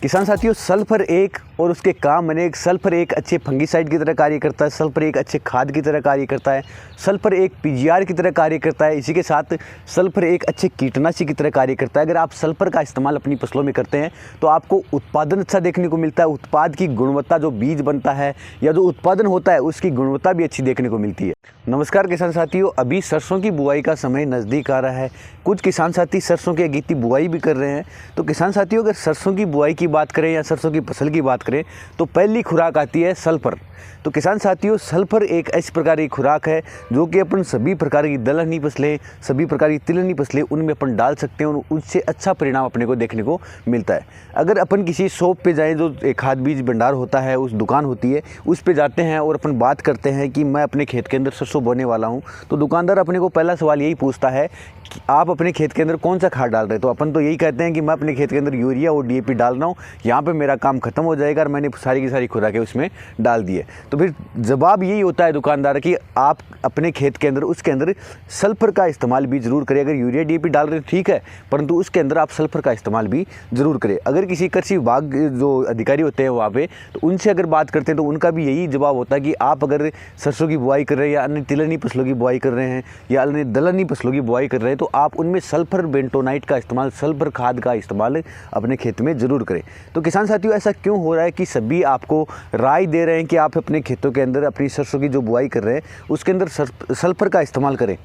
किसान साथियों, सल्फर एक और उसके काम अनेक। सल्फर एक अच्छे फंगीसाइड की तरह कार्य करता है, सल्फर एक अच्छे खाद की तरह कार्य करता है, सल्फर एक पीजीआर की तरह कार्य करता है। इसी के साथ सल्फर एक अच्छे कीटनाशी की तरह कार्य करता है। अगर आप सल्फर का इस्तेमाल अपनी फसलों में करते हैं तो आपको उत्पादन अच्छा देखने को मिलता है। उत्पाद की गुणवत्ता, जो बीज बनता है या जो उत्पादन होता है उसकी गुणवत्ता भी अच्छी देखने को मिलती है। नमस्कार किसान साथियों, अभी सरसों की बुआई का समय नज़दीक आ रहा है। कुछ किसान साथी सरसों की अगेती बुआई भी कर रहे हैं। तो किसान साथियों, अगर सरसों की बुआई की बात करें या सरसों की फसल की बात करें तो पहली खुराक आती है सल्फर। तो किसान साथियों, सल्फर एक ऐसी प्रकार की खुराक है जो कि अपन सभी प्रकार की दलहनी फसलें, सभी प्रकार की तिलहनी फसलें उनमें अपन डाल सकते हैं और उससे अच्छा परिणाम अपने को देखने को मिलता है। अगर अपन किसी शॉप पे जाएं, जो एक खाद बीज भंडार होता है, उस दुकान होती है, उस पे जाते हैं और अपन बात करते हैं कि मैं अपने खेत के अंदर सरसों बोने वाला हूँ, तो दुकानदार अपने को पहला सवाल यही पूछता है कि आप अपने खेत के अंदर कौन सा खाद डाल रहे हैं। तो अपन तो यही कहते हैं कि मैं अपने खेत के अंदर यूरिया और डीएपी डाल रहा हूँ, यहाँ पे मेरा काम खत्म हो जाएगा और मैंने सारी की सारी खुराकें उसमें डाल दी है। तो फिर जवाब यही होता है दुकानदार कि आप अपने खेत के अंदर उसके अंदर सल्फर का इस्तेमाल भी ज़रूर करें। अगर यूरिया डीएपी डाल रहे हैं ठीक है, परंतु उसके अंदर आप सल्फर का इस्तेमाल भी ज़रूर करें। अगर किसी कृषि विभाग जो अधिकारी होते हैं वहाँ पे, तो उनसे अगर बात करते हैं तो उनका भी यही जवाब होता है कि आप अगर सरसों की बुआई कर रहे हैं या अन्य तिलहनी फसलों की बुआई कर रहे हैं या अन्य दलहनी फसलों की बुआई कर रहे हैं तो आप उनमें सल्फर बेंटोनाइट का इस्तेमाल, सल्फर खाद का इस्तेमाल अपने खेत में ज़रूर करें। तो किसान साथियों, ऐसा क्यों हो रहा है कि सभी आपको राय दे रहे हैं कि आप अपने खेतों के अंदर अपनी सरसों की जो बुआई कर रहे हैं उसके अंदर सल्फर का इस्तेमाल करें।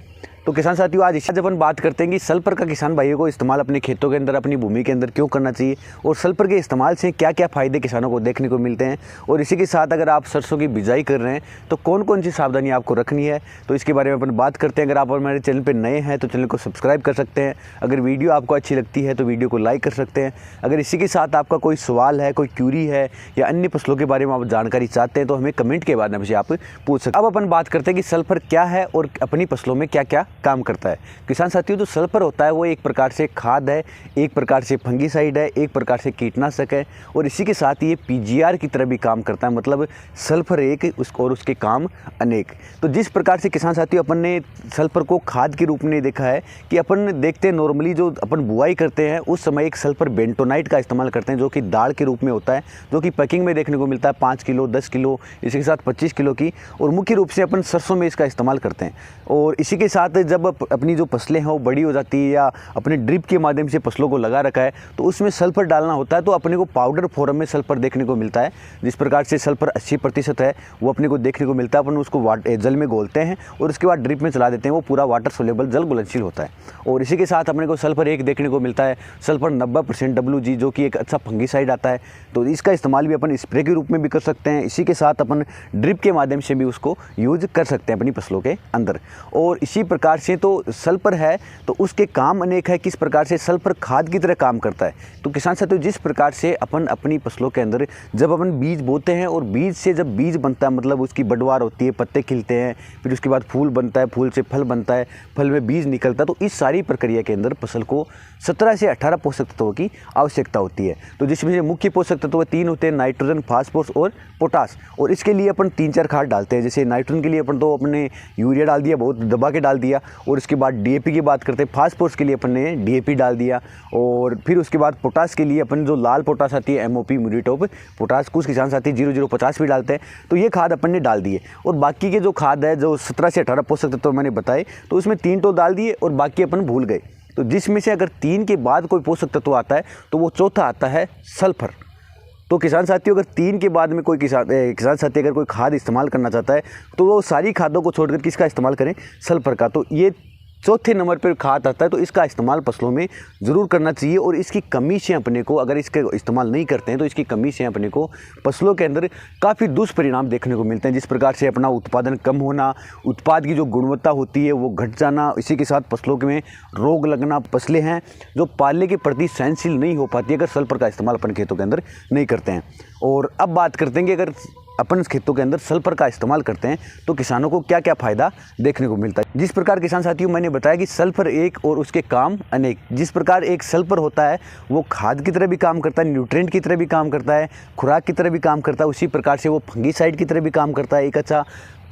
तो किसान साथियों, आज जब अपन बात करते हैं कि सल्फर का किसान भाइयों को इस्तेमाल अपने खेतों के अंदर, अपनी भूमि के अंदर क्यों करना चाहिए और सल्फर के इस्तेमाल से क्या क्या फ़ायदे किसानों को देखने को मिलते हैं, और इसी के साथ अगर आप सरसों की बिजाई कर रहे हैं तो कौन कौन सी सावधानी आपको रखनी है, तो इसके बारे में अपन बात करते हैं। अगर आप हमारे चैनल पर नए हैं तो चैनल को सब्सक्राइब कर सकते हैं। अगर वीडियो आपको अच्छी लगती है तो वीडियो को लाइक कर सकते हैं। अगर इसी के साथ आपका कोई सवाल है, कोई क्यूरी है या अन्य फसलों के बारे में आप जानकारी चाहते हैं तो हमें कमेंट के माध्यम से आप पूछ सकते हैं। अब अपन बात करते हैं कि सल्फर क्या है और अपनी फसलों में क्या क्या काम करता है। किसान साथियों, जो सल्फर होता है वो एक प्रकार से खाद है, एक प्रकार से फंगीसाइड है, एक प्रकार से कीटनाशक है और इसी के साथ ये पीजीआर की तरह भी काम करता है। मतलब सल्फर एक और उसके काम अनेक। तो जिस प्रकार से किसान साथियों अपन ने सल्फर को खाद के रूप में देखा है कि अपन देखते हैं नॉर्मली जो अपन बुआई करते हैं उस समय एक सल्फर बेंटोनाइट का इस्तेमाल करते हैं जो कि दाल के रूप में होता है, जो कि पैकिंग में देखने को मिलता है 5 किलो, 10 किलो, इसी के साथ 25 किलो की, और मुख्य रूप से अपन सरसों में इसका इस्तेमाल करते हैं। और इसी के साथ जब अपनी जो फसलें हैं वो बड़ी हो जाती है या अपने ड्रिप के माध्यम से फसलों को लगा रखा है तो उसमें सल्फर डालना होता है, तो अपने को पाउडर फॉर्म में सल्फर देखने को मिलता है। जिस प्रकार से सल्फर 80% है वो अपने को देखने को मिलता है। अपन उसको जल में घोलते हैं और उसके बाद ड्रिप में चला देते हैं, वो पूरा वाटर सोल्यूबल, जल घुलनशील होता है। और इसी के साथ अपने को सल्फर एक देखने को मिलता है, सल्फर 90% WG, जो कि एक अच्छा फंगीसाइड आता है। तो इसका इस्तेमाल भी अपन स्प्रे के रूप में भी कर सकते हैं। इसी के साथ अपन ड्रिप के माध्यम से भी उसको यूज कर सकते हैं अपनी फसलों के अंदर। और इसी प्रकार से तो सल्फर है तो उसके काम अनेक है। किस प्रकार से सल्फर खाद की तरह काम करता है। तो किसान साथियों, जिस प्रकार से अपन अपनी फसलों के अंदर जब अपन बीज बोते हैं और बीज से जब बीज बनता है, मतलब उसकी बढ़वार होती है, पत्ते खिलते हैं, फिर उसके बाद फूल बनता है, फूल से फल बनता है, फल में बीज निकलता है, तो इस सारी प्रक्रिया के अंदर फसल को 17 से 18 पोषक तत्वों की आवश्यकता होती है। तो जिसमें से मुख्य पोषक तत्व 3 होते हैं, नाइट्रोजन, फास्फोरस और पोटास। और इसके लिए अपन 3-4 खाद डालते हैं। जैसे नाइट्रोजन के लिए अपन तो अपने यूरिया डाल दिया, बहुत दबा के डाल दिया, और उसके बाद डीएपी की बात करते हैं, फास्फोरस के लिए अपन ने डीएपी डाल दिया, और फिर उसके बाद पोटास के लिए अपन जो लाल पोटास आती है MOP, म्यूरिटॉप पोटास, कुछ किसान साथी 0050 भी डालते हैं। तो ये खाद अपन ने डाल दिए, और बाकी के जो खाद है जो 17 से 18 पोषक तत्व मैंने बताए, तो उसमें 3 तो डाल दिए और बाकी अपन भूल गए। तो जिसमें से अगर 3 के बाद कोई पोषक तत्व आता है तो वो चौथा आता है सल्फर। तो किसान साथियों, अगर 3 के बाद में कोई किसान साथी अगर कोई खाद इस्तेमाल करना चाहता है तो वो सारी खादों को छोड़कर किसका इस्तेमाल करें, सल्फर का। तो ये चौथे नंबर पर खाद आता है, तो इसका इस्तेमाल फसलों में ज़रूर करना चाहिए। और इसकी कमी से अपने को, अगर इसका इस्तेमाल नहीं करते हैं तो इसकी कमी से अपने को फसलों के अंदर काफ़ी दुष्परिणाम देखने को मिलते हैं। जिस प्रकार से अपना उत्पादन कम होना, उत्पाद की जो गुणवत्ता होती है वो घट जाना, इसी के साथ फसलों में रोग लगना, फसलें हैं जो पालने के प्रति सहनशील नहीं हो पाती अगर सल्फर का इस्तेमाल अपन खेतों के अंदर नहीं करते हैं। और अब बात करते हैं कि अगर अपन इस खेतों के अंदर सल्फर का इस्तेमाल करते हैं तो किसानों को क्या क्या फ़ायदा देखने को मिलता है। जिस प्रकार किसान साथियों मैंने बताया कि सल्फर एक और उसके काम अनेक। जिस प्रकार एक सल्फर होता है वो खाद की तरह भी काम करता है, न्यूट्रिएंट की तरह भी काम करता है, खुराक की तरह भी काम करता है, उसी प्रकार से वो फंगीसाइड की तरह भी काम करता है, एक अच्छा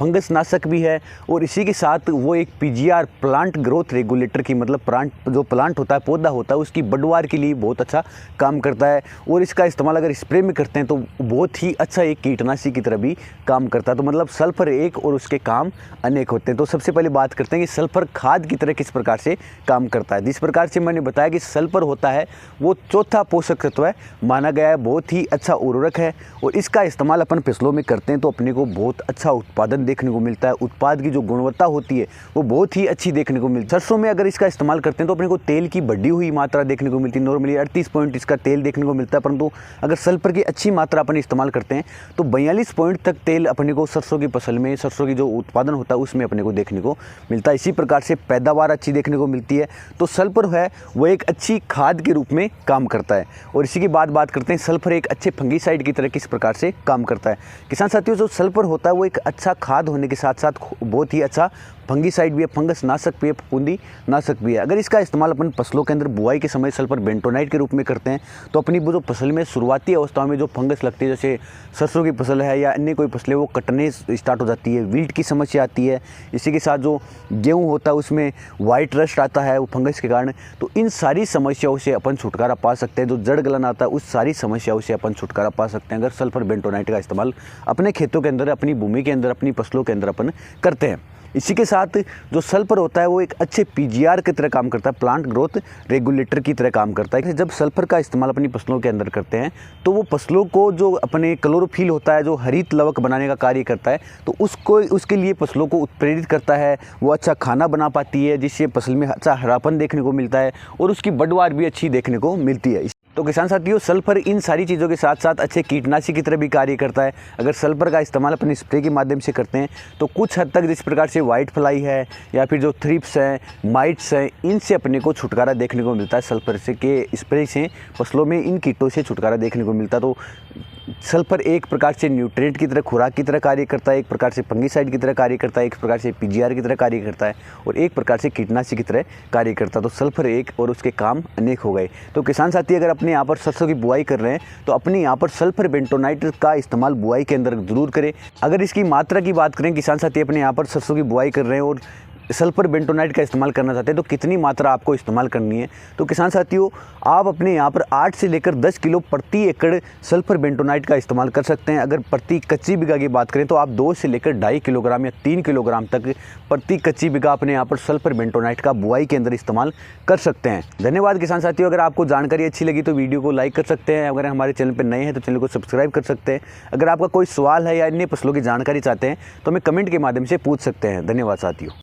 फंगस नाशक भी है और इसी के साथ वो एक पीजीआर प्लांट ग्रोथ रेगुलेटर की मतलब प्लांट होता है, पौधा होता है, उसकी बढ़वार के लिए बहुत अच्छा काम करता है। और इसका इस्तेमाल अगर स्प्रे में करते हैं तो बहुत ही अच्छा एक कीटनाशी की तरह भी काम करता है। तो मतलब सल्फर एक और उसके काम अनेक होते हैं। तो सबसे पहले बात करते हैं कि सल्फर खाद की तरह किस प्रकार से काम करता है। जिस प्रकार से मैंने बताया कि सल्फर होता है वो चौथा पोषक तत्व है, माना गया है बहुत ही अच्छा उर्वरक है और इसका इस्तेमाल अपन फसलों में करते हैं तो अपने को बहुत अच्छा उत्पादन देखने को मिलता है। उत्पाद की जो गुणवत्ता होती है वो बहुत ही अच्छी देखने को मिलती है। सरसों में अगर इसका इस्तेमाल करते हैं तो अपने को तेल की बढ़ी हुई मात्रा देखने को मिलती है। नॉर्मली 38 पॉइंट इसका तेल देखने को मिलता है, परंतु अगर सल्फर की अच्छी मात्रा अपन इस्तेमाल करते हैं तो 42 पॉइंट तक तेल अपने को सरसों की फसल में, सरसों की जो उत्पादन होता है उसमें अपने को देखने को मिलता है। इसी प्रकार से पैदावार अच्छी देखने को मिलती है। तो सल्फर है वो एक अच्छी खाद के रूप में काम करता है। और इसी के बाद बात करते हैं सल्फर एक अच्छे फंगीसाइड की तरह किस प्रकार से काम करता है। किसान साथियों, जो सल्फर होता है वो एक अच्छा खाद होने के साथ साथ बहुत ही अच्छा फंगीसाइड भी है, फंगस नाशक भी है, फफूंदी नाशक भी है। अगर इसका इस्तेमाल अपन फसलों के अंदर बुआई के समय सल्फर बेंटोनाइट के रूप में करते हैं तो अपनी वो जो फसल में शुरुआती अवस्थाओं में जो फंगस लगती है, जैसे सरसों की फसल है या अन्य कोई फसलें, वो कटने स्टार्ट हो जाती है, विल्ट की समस्या आती है। इसी के साथ जो गेहूँ होता है उसमें वाइट रस्ट आता है वो फंगस के कारण। तो इन सारी समस्याओं से अपन छुटकारा पा सकते हैं। जो जड़ गलन आता है उस सारी समस्याओं से अपन छुटकारा पा सकते हैं अगर सल्फर बेंटोनाइट का इस्तेमाल अपने खेतों के अंदर, अपनी भूमि के अंदर, अपनी फसलों के अंदर अपन करते हैं। इसी के साथ जो सल्फर होता है वो एक अच्छे पीजीआर की तरह काम करता है, प्लांट ग्रोथ रेगुलेटर की तरह काम करता है। जब सल्फर का इस्तेमाल अपनी फसलों के अंदर करते हैं तो वो फसलों को जो अपने क्लोरोफिल होता है, जो हरित लवक बनाने का कार्य करता है, तो उसके लिए फसलों को उत्प्रेरित करता है। वो अच्छा खाना बना पाती है जिससे फसल में अच्छा हरापन देखने को मिलता है और उसकी बढ़वार भी अच्छी देखने को मिलती है। तो किसान साथियों, सल्फर इन सारी चीज़ों के साथ साथ अच्छे कीटनाशी की तरह भी कार्य करता है। अगर सल्फर का इस्तेमाल अपने स्प्रे के माध्यम से करते हैं तो कुछ हद तक जिस प्रकार से वाइट फ्लाई है या फिर जो थ्रिप्स हैं, माइट्स हैं, इनसे अपने को छुटकारा देखने को मिलता है। सल्फर से के स्प्रे से फसलों में इन कीटों से छुटकारा देखने को मिलता है। तो सल्फर एक प्रकार से न्यूट्रिएंट की तरह, खुराक की तरह कार्य करता है, एक प्रकार से फंगीसाइड की तरह कार्य करता है, एक प्रकार से पीजीआर की तरह कार्य करता है और एक प्रकार से कीटनाशी की तरह कार्य करता है। तो सल्फर एक और उसके काम अनेक हो गए। तो किसान साथी, अगर अपने यहाँ पर सरसों की बुआई कर रहे हैं तो अपने यहाँ पर सल्फर बेंटोनाइट का इस्तेमाल बुआई के अंदर जरूर करें। अगर इसकी मात्रा की बात करें, किसान साथी अपने यहाँ पर सरसों की बुआई कर रहे हैं और सल्फर बेंटोनाइट का इस्तेमाल करना चाहते हैं तो कितनी मात्रा आपको इस्तेमाल करनी है। तो किसान साथियों, आप अपने यहाँ पर 8 से लेकर 10 किलो प्रति एकड़ सल्फर बेंटोनाइट का इस्तेमाल कर सकते हैं। अगर प्रति कच्ची बीघा की बात करें तो आप 2 से लेकर 2.5 किलोग्राम या 3 किलोग्राम तक प्रति कच्ची बीघा अपने यहाँ पर सल्फर बेंटोनाइट का बुआई के अंदर इस्तेमाल कर सकते हैं। धन्यवाद किसान साथियों। अगर आपको जानकारी अच्छी लगी तो वीडियो को लाइक कर सकते हैं। अगर हमारे चैनल पर नए हैं तो चैनल को सब्सक्राइब कर सकते हैं। अगर आपका कोई सवाल है या अन्य फसलों की जानकारी चाहते हैं तो हमें कमेंट के माध्यम से पूछ सकते हैं। धन्यवाद साथियों।